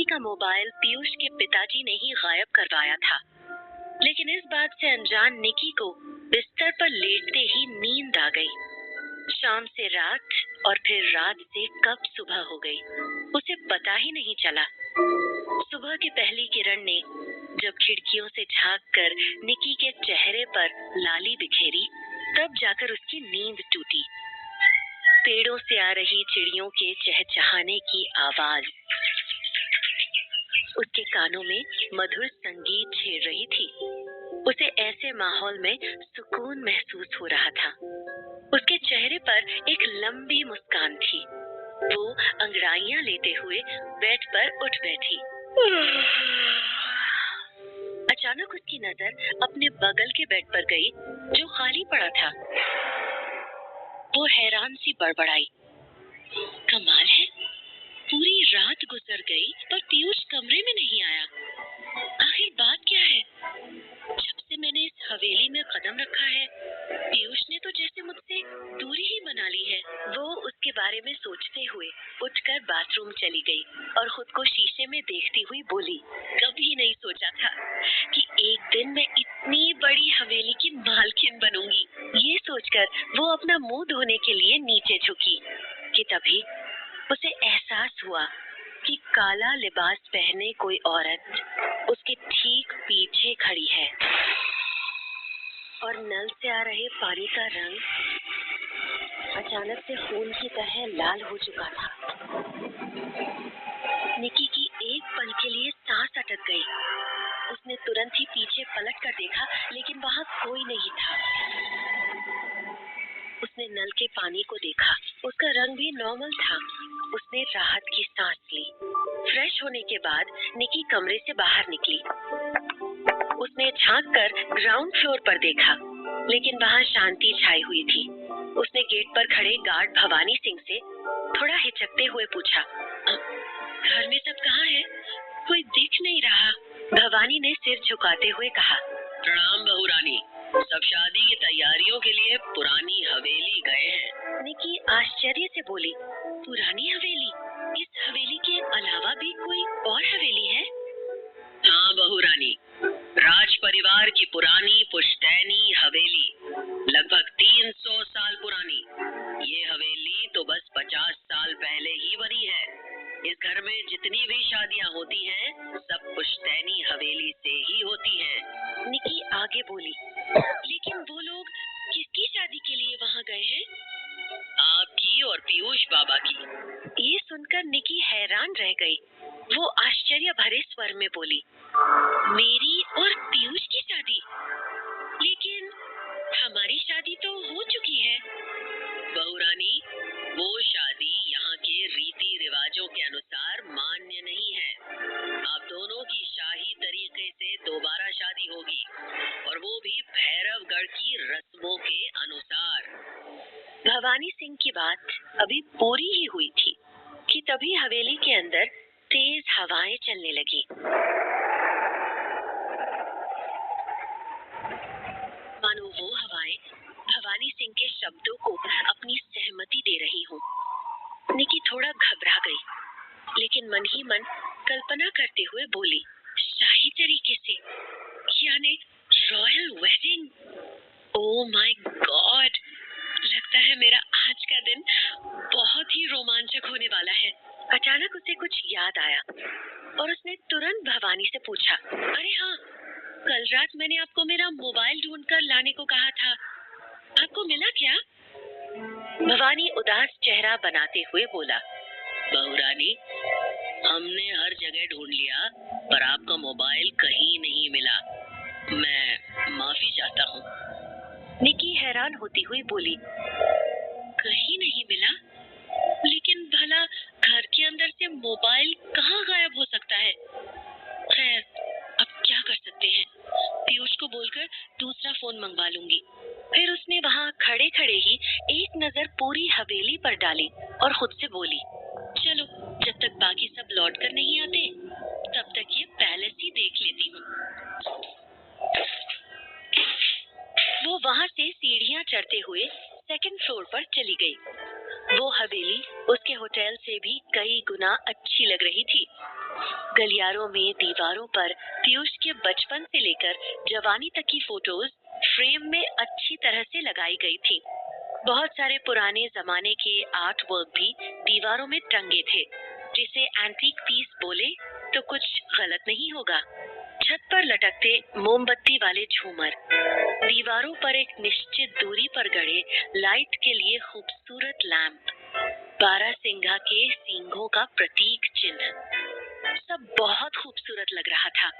का मोबाइल पीयूष के पिताजी ने ही गायब करवाया था। लेकिन इस बात से अनजान निकी को बिस्तर पर लेटते ही नींद आ गई। शाम से रात और फिर रात से कब सुबह हो गई, उसे पता ही नहीं चला। सुबह की पहली किरण ने जब खिड़कियों से झांककर निकी के चेहरे पर लाली बिखेरी, तब जाकर उसकी नींद टूटी। पेड़ों से आ रही चिड़ियों के चहचहाने की आवाज उसके कानों में मधुर संगीत छेड़ रही थी। उसे ऐसे माहौल में सुकून महसूस हो रहा था। उसके चेहरे पर एक लंबी मुस्कान थी। वो अंगड़ाइयां लेते हुए बेड पर उठ बैठी। अचानक उसकी नजर अपने बगल के बेड पर गई, जो खाली पड़ा था। वो हैरान सी बड़बड़ाई, कमाल है, पूरी रात गुजर गई पर पीयूष कमरे में नहीं आया। आखिर बात क्या है? जब से मैंने इस हवेली में कदम रखा है, पीयूष ने तो जैसे मुझसे दूरी ही बना ली है। वो उसके बारे में सोचते हुए उठकर बाथरूम चली गई और खुद को शीशे में देखती हुई बोली, कभी नहीं सोचा था कि एक दिन मैं इतनी बड़ी हवेली की मालकिन बनूंगी। ये सोचकर वो अपना मुंह धोने के लिए नीचे झुकी कि तभी उसे एहसास हुआ कि काला लिबास पहने कोई औरत उसके ठीक पीछे खड़ी है और नल से आ रहे पानी का रंग अचानक से खून की तरह लाल हो चुका था। निकी की एक पल के लिए सांस अटक गई। उसने तुरंत ही पीछे पलट कर देखा, लेकिन वहां कोई नहीं था। उसने नल के पानी को देखा, उसका रंग भी नॉर्मल था। उसने राहत की सांस ली। फ्रेश होने के बाद निकी कमरे से बाहर निकली। उसने झांककर ग्राउंड फ्लोर पर देखा, लेकिन वहां शांति छाई हुई थी। उसने गेट पर खड़े गार्ड भवानी सिंह से थोड़ा हिचकते हुए पूछा, घर में सब कहाँ है? कोई दिख नहीं रहा। भवानी ने सिर झुकाते हुए कहा, प्रणाम बहू रानी, सब शादी की तैयारियों के लिए पुरानी हवेली गए हैं। निकी आश्चर्य से बोली, पुरानी हवेली? इस हवेली के अलावा भी कोई और हवेली है? हाँ बहू रानी, राज परिवार की पुरानी पुश्तैनी हवेली, लगभग 300 साल पुरानी। ये हवेली तो बस 50 साल पहले ही बनी है। इस घर में जितनी भी शादियां होती हैं, सब पुश्तैनी हवेली से ही होती हैं। निकी आगे बोली, लेकिन वो लोग किसकी शादी के लिए वहाँ गए हैं? आपकी और पीयूष बाबा की। ये सुनकर निकी हैरान रह गई। वो आश्चर्य भरे स्वर में बोली, मेरी और पीयूष की शादी? लेकिन हमारी शादी तो हो चुकी है। बहू रानी, वो शादी यहाँ के रीति रिवाजों के अनुसार मान्य नहीं है। आप दोनों की शाही तरीके से दोबारा शादी होगी, और वो भी भैरवगढ़ की रस्मों के अनुसार। भवानी सिंह की बात अभी पूरी ही हुई थी कि तभी हवेली के अंदर तेज हवाएं चलने लगी। मानो वो हवाएं भवानी सिंह के शब्दों को अपनी सहमति दे रही हों। निकी थोड़ा घबरा गई, लेकिन मन ही मन कल्पना करते हुए बोली, शाही तरीके से, यानी royal wedding. Oh my God, लगता है मेरा आज का दिन बहुत ही रोमांचक होने वाला है। अचानक उसे कुछ याद आया और उसने तुरंत भवानी से पूछा, अरे हाँ, कल रात मैंने आपको मेरा मोबाइल ढूंढकर लाने को कहा था, आपको मिला क्या? भवानी उदास चेहरा बनाते हुए बोला, बहू रानी, हमने हर जगह ढूंढ लिया, पर आपका मोबाइल कहीं नहीं मिला। मैं माफी चाहता हूँ। निकी हैरान होती हुई बोली, कहीं नहीं मिला? लेकिन भला घर के अंदर से मोबाइल कहाँ गायब हो सकता है? खैर, अब क्या कर सकते हैं? पीयूष को बोलकर दूसरा फोन मंगवा लूंगी। फिर उसने वहाँ खड़े खड़े ही एक नजर पूरी हवेली पर डाली और खुद से बोली, चलो, जब तक बाकी सब लौट कर नहीं आते, तब तक ये पैलेस ही देख लेती हूँ। वो वहाँ से सीढ़ियाँ चढ़ते हुए सेकंड फ्लोर पर चली गई। वो हवेली उसके होटल से भी कई गुना अच्छी लग रही थी। गलियारों में दीवारों पर पीयूष के बचपन से लेकर जवानी तक की फोटोज फ्रेम में अच्छी तरह से लगाई गई थी। बहुत सारे पुराने जमाने के आर्ट वर्क भी दीवारों में टंगे थे। जिसे एंटीक पीस बोले तो कुछ गलत नहीं होगा। छत पर लटकते मोमबत्ती वाले झूमर, दीवारों पर एक निश्चित दूरी पर गड़े लाइट के लिए खूबसूरत लैंप, बारहसिंघा के सींगों का प्रतीक चिन्ह, सब बहुत खूबसूरत लग रहा था।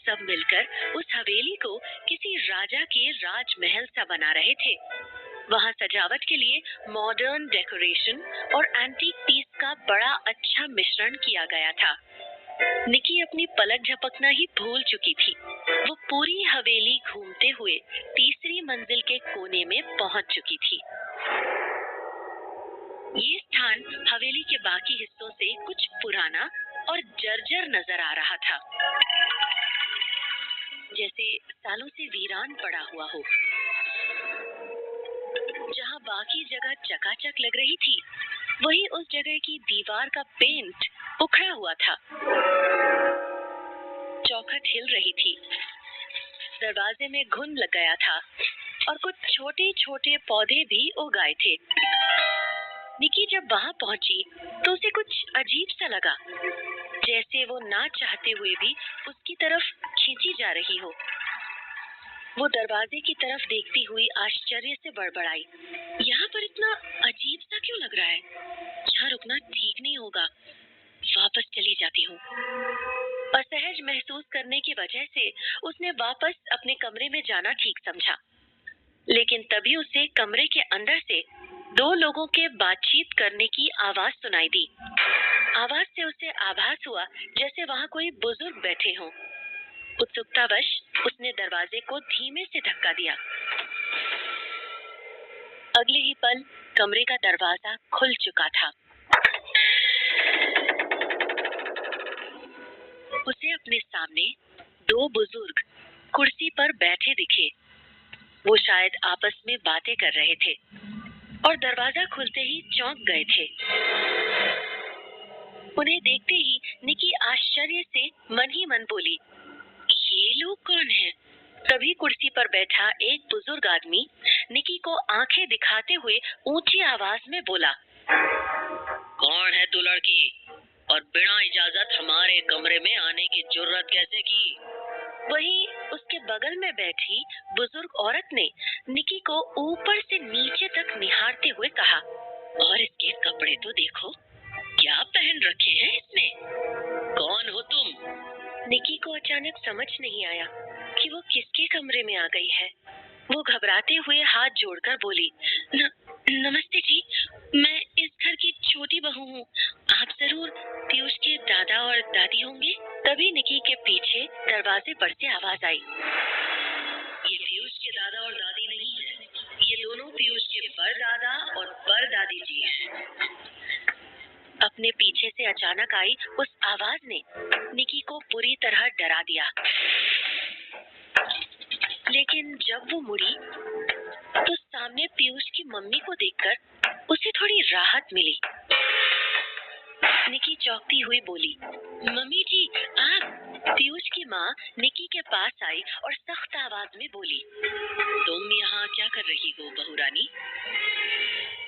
सब मिलकर उस हवेली को किसी राजा के राजमहल सा बना रहे थे। वहाँ सजावट के लिए मॉडर्न डेकोरेशन और एंटीक पीस का बड़ा अच्छा मिश्रण किया गया था। निकी अपनी पलक झपकना ही भूल चुकी थी। वो पूरी हवेली घूमते हुए तीसरी मंजिल के कोने में पहुंच चुकी थी। ये स्थान हवेली के बाकी हिस्सों से कुछ पुराना और जर्जर नजर आ रहा था, जैसे सालों से वीरान पड़ा हुआ हो। जहाँ बाकी जगह चकाचक लग रही थी, वहीं उस जगह की दीवार का पेंट उखड़ा हुआ था। चौखट हिल रही थी, दरवाजे में घुन लग गया था और कुछ छोटे छोटे पौधे भी उग आए थे। निकी जब वहाँ पहुंची तो उसे कुछ अजीब सा लगा, जैसे वो ना चाहते हुए भी उसकी तरफ खींची जा रही हो। वो दरवाजे की तरफ देखती हुई आश्चर्य से बड़बड़ाई, यहाँ पर इतना अजीब सा क्यों लग रहा है? यहाँ रुकना ठीक नहीं होगा, वापस चली जाती हूँ। असहज महसूस करने की वजह से उसने वापस अपने कमरे में जाना ठीक समझा, लेकिन तभी उसे कमरे के अंदर से दो लोगों के बातचीत करने की आवाज सुनाई दी। आवाज से उसे आभास हुआ जैसे वहाँ कोई बुजुर्ग बैठे हों। उत्सुकतावश उसने दरवाजे को धीमे से धक्का दिया। अगले ही पल कमरे का दरवाजा खुल चुका था। उसे अपने सामने दो बुजुर्ग कुर्सी पर बैठे दिखे। वो शायद आपस में बातें कर रहे थे और दरवाजा खुलते ही चौंक गए थे। उन्हें देखते ही निकी आश्चर्य से मन ही मन बोली, ये लोग कौन हैं? तभी कुर्सी पर बैठा एक बुजुर्ग आदमी निकी को आंखें दिखाते हुए ऊंची आवाज में बोला, कौन है तू लड़की, और बिना इजाजत हमारे कमरे में आने की जुर्रत कैसे की? वहीं उसके बगल में बैठी बुजुर्ग औरत ने निकी को ऊपर से नीचे तक निहारते हुए कहा, और इसके कपड़े तो देखो, क्या पहन रखे हैं इसने? कौन हो तुम? निकी को अचानक समझ नहीं आया कि वो किसके कमरे में आ गई है। वो घबराते हुए हाथ जोड़कर बोली, नमस्ते जी, मैं इस घर की छोटी बहू हूँ। आप जरूर पीयूष के दादा और दादी होंगे। तभी निकी के पीछे दरवाजे पर से आवाज आई, ये पीयूष के दादा और दादी नहीं है, ये दोनों पीयूष के परदादा और परदादी जी हैं। अपने पीछे से अचानक आई उस आवाज ने निकी को पूरी तरह डरा दिया। लेकिन जब वो मुड़ी तो सामने पीयूष की मम्मी को देखकर उसे थोड़ी राहत मिली। निकी चौंकती हुई बोली, मम्मी जी आप? पीयूष की माँ निकी के पास आई और सख्त आवाज में बोली, तुम यहाँ क्या कर रही हो बहू रानी?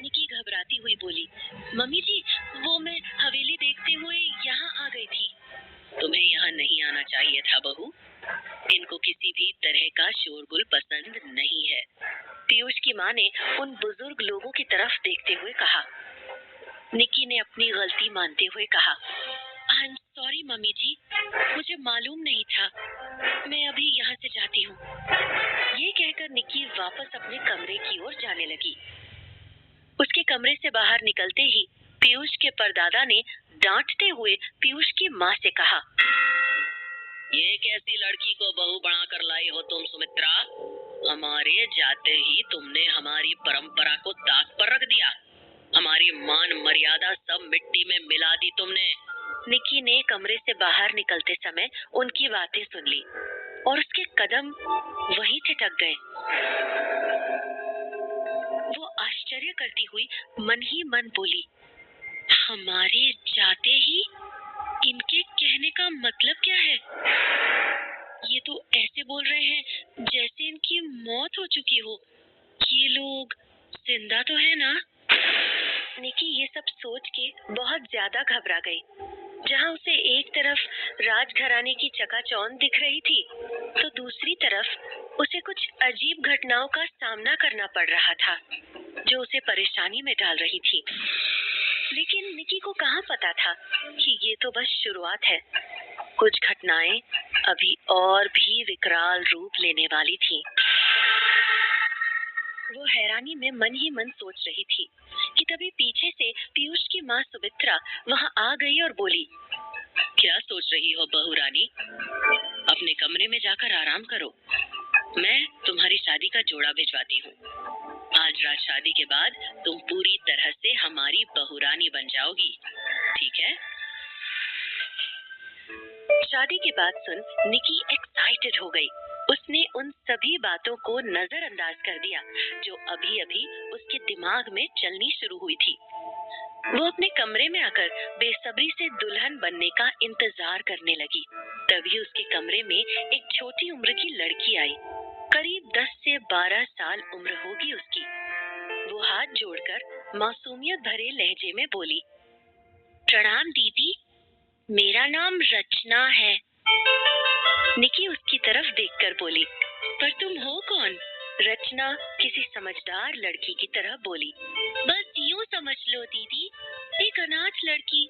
निकी घबराती हुई बोली, मम्मी जी वो मैं हवेली देखते हुए यहाँ आ गई थी। तुम्हें यहाँ नहीं आना चाहिए था बहू, इनको किसी भी तरह का शोरगुल पसंद नहीं है। पीयूष की माँ ने उन बुजुर्ग लोगों की तरफ देखते हुए कहा। निकी ने अपनी गलती मानते हुए कहा, आई एम सॉरी मम्मी जी, मुझे मालूम नहीं था, मैं अभी यहाँ से जाती हूँ। ये कहकर निकी वापस अपने कमरे की ओर जाने लगी। उसके कमरे से बाहर निकलते ही पीयूष के परदादा ने डांटते हुए पीयूष की माँ से कहा, ये कैसी लड़की को बहू बनाकर लाई हो तुम सुमित्रा? हमारे जाते ही तुमने हमारी परंपरा को ताक पर रख दिया, हमारी मान मर्यादा सब मिट्टी में मिला दी तुमने। निकी ने कमरे से बाहर निकलते समय उनकी बातें सुन ली और उसके कदम वहीं ठिठक गए। वो आश्चर्य करती हुई मन ही मन बोली, हमारे जाते ही इनके कहने का मतलब क्या है? ये तो ऐसे बोल रहे हैं जैसे इनकी मौत हो चुकी हो। ये लोग जिंदा तो है ना? निकी ये सब सोच के बहुत ज्यादा घबरा गई। जहाँ उसे एक तरफ राजघराने की चकाचौंध दिख रही थी, तो दूसरी तरफ उसे कुछ अजीब घटनाओं का सामना करना पड़ रहा था, जो उसे परेशानी में डाल रही थी। लेकिन निकी को कहाँ पता था कि ये तो बस शुरुआत है। कुछ घटनाएं अभी और भी विकराल रूप लेने वाली थी। वो हैरानी में मन ही मन सोच रही थी कि तभी पीछे से पीयूष की माँ सुमित्रा वहाँ आ गई और बोली, क्या सोच रही हो बहू रानी? अपने कमरे में जाकर आराम करो। मैं तुम्हारी शादी का जोड़ा भिजवाती हूँ। आज रात शादी के बाद तुम पूरी तरह से हमारी बहू रानी बन जाओगी, ठीक है? शादी की बात सुन निकी एक्साइटेड हो गई। उसने उन सभी बातों को नजरअंदाज कर दिया जो अभी अभी उसके दिमाग में चलनी शुरू हुई थी। वो अपने कमरे में आकर बेसब्री से दुल्हन बनने का इंतजार करने लगी। तभी उसके कमरे में एक छोटी उम्र की लड़की आई। करीब 10 से 12 साल उम्र होगी उसकी। वो हाथ जोड़कर मासूमियत भरे लहजे में बोली, प्रणाम दीदी, मेरा नाम रचना है। निकी उसकी तरफ देखकर बोली, पर तुम हो कौन? रचना किसी समझदार लड़की की तरह बोली, बस यूं समझ लो दीदी, एक अनाथ लड़की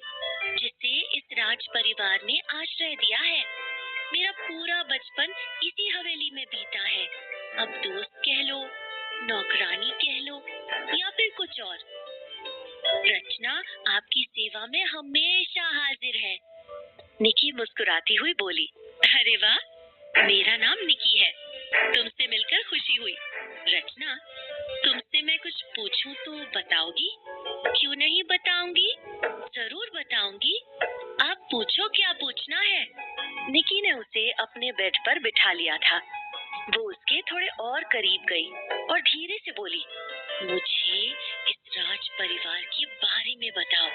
जिसे इस राज परिवार ने आश्रय दिया है। मेरा पूरा बचपन इसी हवेली में बीता है। अब दोस्त कह लो, नौकरानी कह लो या फिर कुछ और। रचना आपकी सेवा में हमेशा हाजिर है। निकी मुस्कुराती हुई बोली, अरे वाह, मेरा नाम निकी है। तुमसे मिलकर खुशी हुई। रचना, तुमसे मैं कुछ पूछूं तो बताओगी? क्यों नहीं बताऊंगी, जरूर बताऊंगी। आप पूछो, क्या पूछना है? निकी ने उसे अपने बेड पर बिठा लिया था। वो उसके थोड़े और करीब गई और धीरे से बोली, मुझे इस राज परिवार के बारे में बताओ।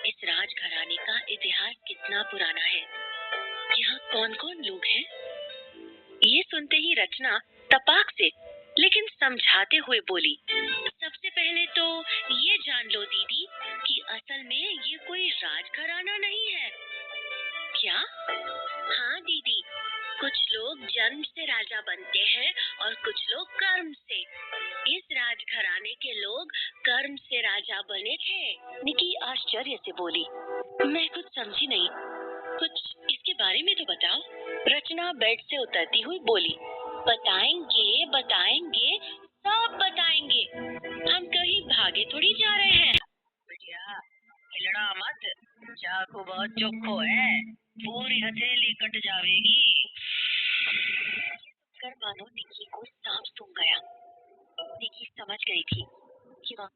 इस राजघराने का इतिहास कितना पुराना है? यहाँ कौन कौन लोग हैं? ये सुनते ही रचना तपाक से लेकिन समझाते हुए बोली, सबसे पहले तो ये जान लो दीदी कि असल में ये कोई राजघराना नहीं है। क्या? हाँ दीदी, कुछ लोग जन्म से राजा बनते हैं और कुछ लोग कर्म से। इस राजघराने के लोग कर्म से राजा बने थे। निकी आश्चर्य से बोली, मैं कुछ समझी नहीं, कुछ इसके बारे में तो बताओ। रचना बेड से उतरती हुई बोली, बताएंगे बताएंगे, सब बताएंगे। हम कहीं भागे थोड़ी जा रहे हैं। बिटिया, हिलना मत, चाकू बहुत चोखो है, पूरी हथेली कट जावेगी। कर मानो निकी को सांप सूंघ गया। निकी समझ गई थी कि वह